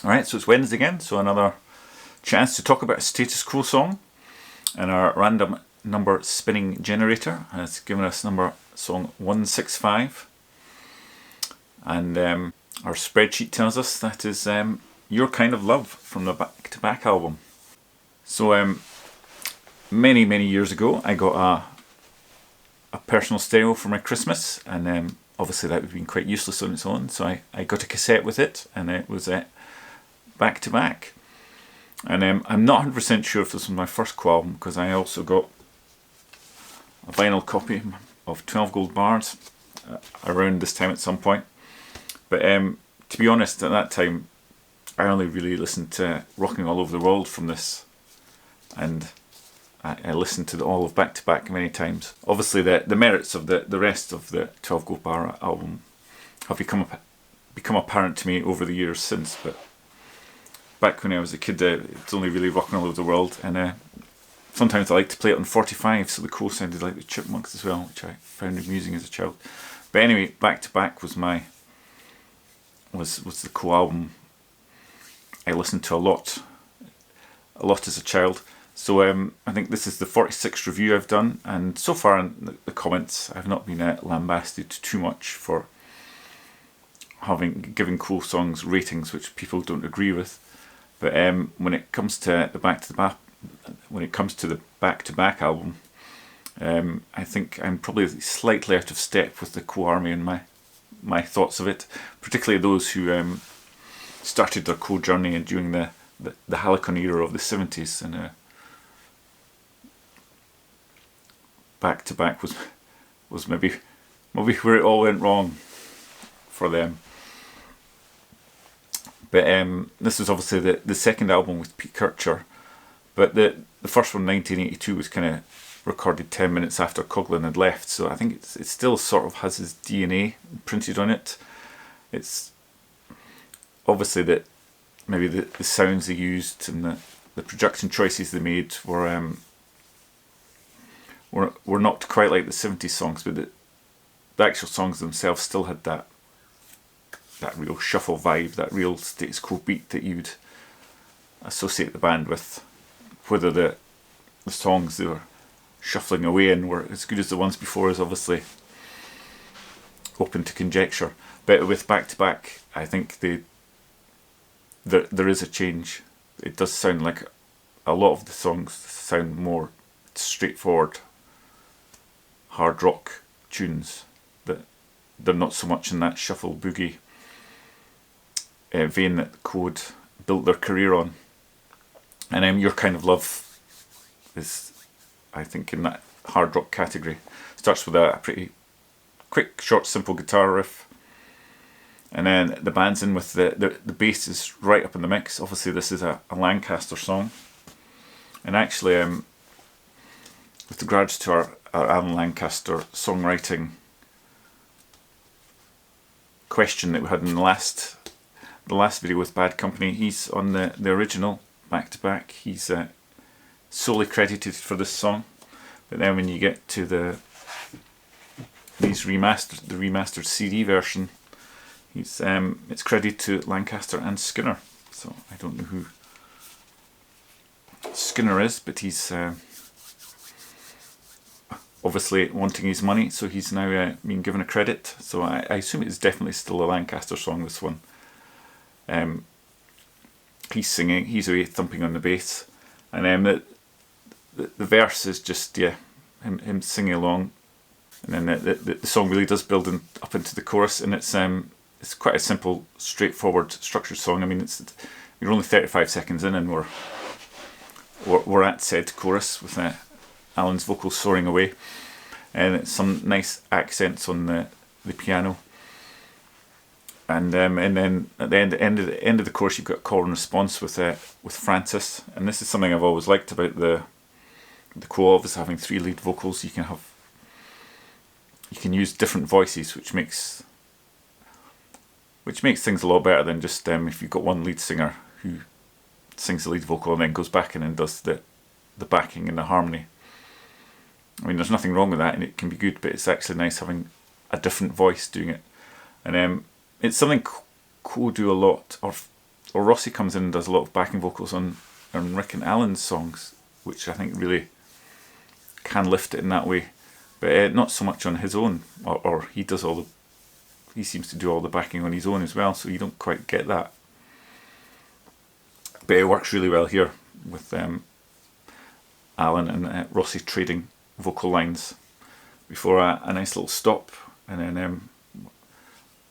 Alright, so it's Wednesday again, so another chance to talk about a Status Quo song. And our random number spinning generator has given us song 165. And our spreadsheet tells us that is Your Kind of Love from the Back to Back album. So many years ago I got a personal stereo for my Christmas, and obviously that would have been quite useless on its own, so I got a cassette with it, and it was back to back. And I'm not 100% sure if this was my first Quo album, because I also got a vinyl copy of 12 Gold Bars around this time at some point. But to be honest, at that time I only really listened to Rocking All Over the World from this, and I listened to all of Back to Back many times. Obviously the merits of the rest of the 12 Gold Bar album have become apparent to me over the years since, but back when I was a kid, it's only really Rocking All Over the World, and sometimes I like to play it on 45, so the Quo sounded like the Chipmunks as well, which I found amusing as a child. But anyway, Back to Back was the Quo album I listened to a lot as a child. So I think this is the 46th review I've done, and so far in the comments I've not been lambasted too much for giving Quo songs ratings which people don't agree with. But when it comes to the Back to Back album, I think I'm probably slightly out of step with the Quo Army in my thoughts of it, particularly those who started their Quo journey during the Halicon era of the 70s, and Back to Back was maybe where it all went wrong for them. But this was obviously the second album with Pete Kircher, but the first one, 1982, was kind of recorded 10 minutes after Coughlin had left, so I think it still sort of has his DNA printed on it. It's obviously that maybe the sounds they used and the production choices they made were not quite like the 70s songs, but the actual songs themselves still had that real shuffle vibe, that real Status Quo beat that you'd associate the band with. Whether the songs they were shuffling away in were as good as the ones before is obviously open to conjecture. But with Back to Back, I think there is a change. It does sound like a lot of the songs sound more straightforward hard rock tunes, that they're not so much in that shuffle boogie vein that Quo built their career on. And Your Kind of Love is, I think, in that hard rock category. Starts with a pretty quick, short, simple guitar riff, and then the band's in with the bass is right up in the mix. Obviously this is a Lancaster song, and actually with regards to our Alan Lancaster songwriting question that we had in the last video with Bad Company, he's on the original Back to Back. He's solely credited for this song, but then when you get to the remastered CD version, it's credited to Lancaster and Skinner. So I don't know who Skinner is, but he's obviously wanting his money, so he's now being given a credit. So I assume it's definitely still a Lancaster song, this one. He's singing, he's away thumping on the bass, and the verse is just him singing along, and then the song really does build up into the chorus, and it's quite a simple, straightforward, structured song. I mean, you're only 35 seconds in, and we're at said chorus with Alan's vocals soaring away, and it's some nice accents on the piano. And then at the end of the course, you've got call and response with Francis, and this is something I've always liked about the Quo, obviously having 3 lead vocals. You can use different voices, which makes things a lot better than just if you've got one lead singer who sings the lead vocal and then goes back in and does the backing and the harmony. I mean, there's nothing wrong with that, and it can be good, but it's actually nice having a different voice doing it. And it's something Quo do a lot, or or Rossi comes in and does a lot of backing vocals on Rick and Alan's songs, which I think really can lift it in that way, but not so much on his own, or he does he seems to do all the backing on his own as well, so you don't quite get that. But it works really well here with Alan and Rossi trading vocal lines before a nice little stop, and then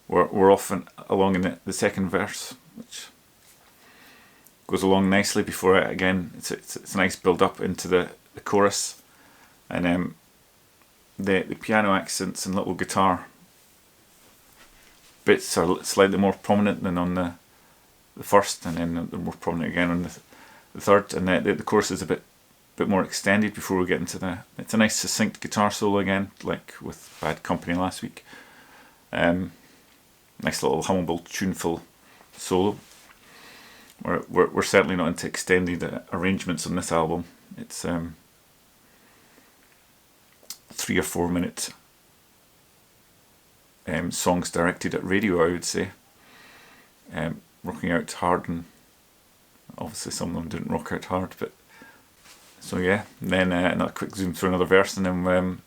we're off along in the second verse, which goes along nicely before again it's a nice build up into the chorus, and the piano accents and little guitar bits are slightly more prominent than on the first, and then they're more prominent again on the third, and the chorus is a bit more extended before we get into it's a nice succinct guitar solo again, like with Bad Company last week. Nice little humble, tuneful solo. We're certainly not into extended arrangements on this album. It's 3 or 4 minute songs directed at radio, I would say. Rocking out hard, and obviously some of them didn't rock out hard, but so yeah. And then another quick zoom through another verse, and then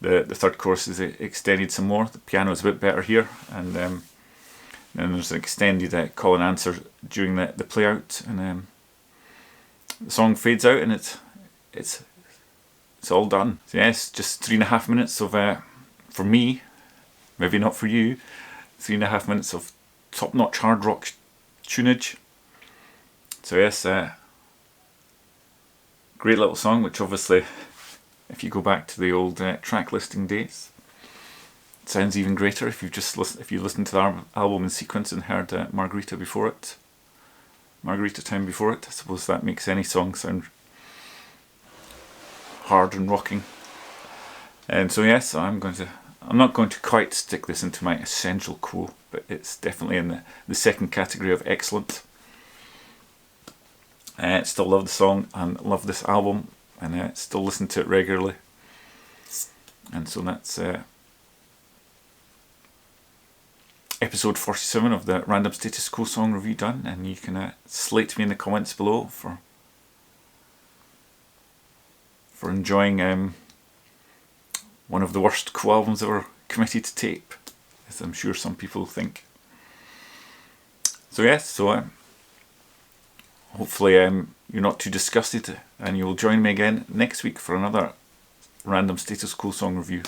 the third chorus is extended some more. The piano is a bit better here, and then there's an extended call and answer during the play out, and the song fades out, and it's all done. So yes, just 3.5 minutes of for me, maybe not for you, 3.5 minutes of top-notch hard rock tunage. So yes, great little song, which obviously, if you go back to the old track listing days, it sounds even greater if you listen to the album in sequence and heard Margarita Town before it. I suppose that makes any song sound hard and rocking. And so yes, I'm not going to quite stick this into my essential Quo, but it's definitely in the second category of excellent. Still love the song and love this album, and still listen to it regularly. And so that's episode 47 of the Random Status Quo song review done, and you can slate me in the comments below for enjoying one of the worst Quo albums ever committed to tape, as I'm sure some people think. So yes, hopefully you're not too disgusted, and you'll join me again next week for another Random Status Quo song review.